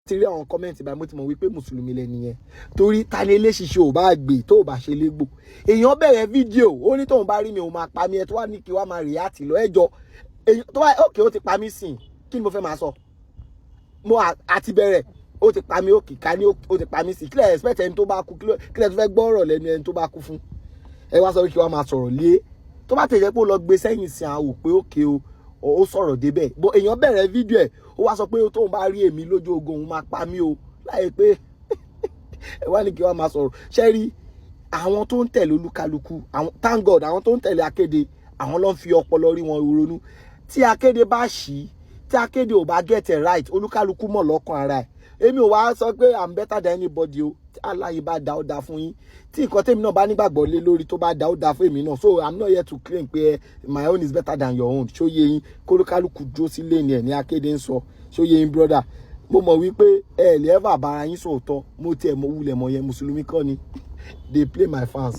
ti rí àwọn kọ́mẹ́ǹtì báyìí mo ti mọ̀ wípé mùsùlùmí lẹ́ni yẹn torí ta ni eléṣiṣẹ́ ò bá gbé tó ò bá ṣe légbò èèyàn bẹ̀rẹ̀ fídíò ó ní tóun bá rí mi òun máa pa mí ẹ tó wà ní kí wá máa react lọ ẹjọ́ tó bá òkè ó ti pa mí sìn kí ni mo fẹ́ máa sọ mo àti bẹ̀rẹ̀ ó ti pa mí òkè ká ní ó ti pa mí sìn kílẹ̀ expect ẹni tó bá kú kílẹ̀ tó fẹ́ gbọ́ ọ̀rọ̀ lẹ́nu ẹni tó bá kú fún ẹ wá sọ pé kí wá máa sọ̀rọ̀ lé tó bá tẹ̀jẹ́ pé ó lọ gbé sẹ́yìn sí àwọn òpé òkè ó sọ̀rọ̀ débẹ̀ bó èèyàn bẹ̀rẹ̀ fídíò ẹ̀ ó wá sọ pé tóun bá rí èmi lójú ogun òun máa pa mí o láì pé ẹ wá ní kí wọ́n máa sọ̀rọ̀ ṣe rí àwọn tó ń tẹ̀lé olúkálukú àwọn thank God àwọn tó ń tẹ̀lé Akéde àwọn ló ń fi ọpọlọ rí wọn ronú tí Akéde bá ṣí tí Akéde ò bá get it right olúkálukú mọ̀ lọ́kàn ara ẹ̀ èmi ò wá sọ pé I'm better than anybody o tí aláyé bá dá ó dá fún yín tí nǹkan tèmi náà bá nígbàgbọ́ lé lórí tó bá dá ó dá fún èmi náà so I'm not here to claim pé my own is better than your own ṣó yé yín kólúkálukú dúró sílé ni ẹ̀ ní Akéde ń sọ ṣó yé yín brother mo mọ̀ wípé ẹ lè ever bára yín sòótọ́ mo tiẹ̀ mo wulẹ̀ mọ̀ yẹn mùsùlùmí kọ́ ni they play my fans.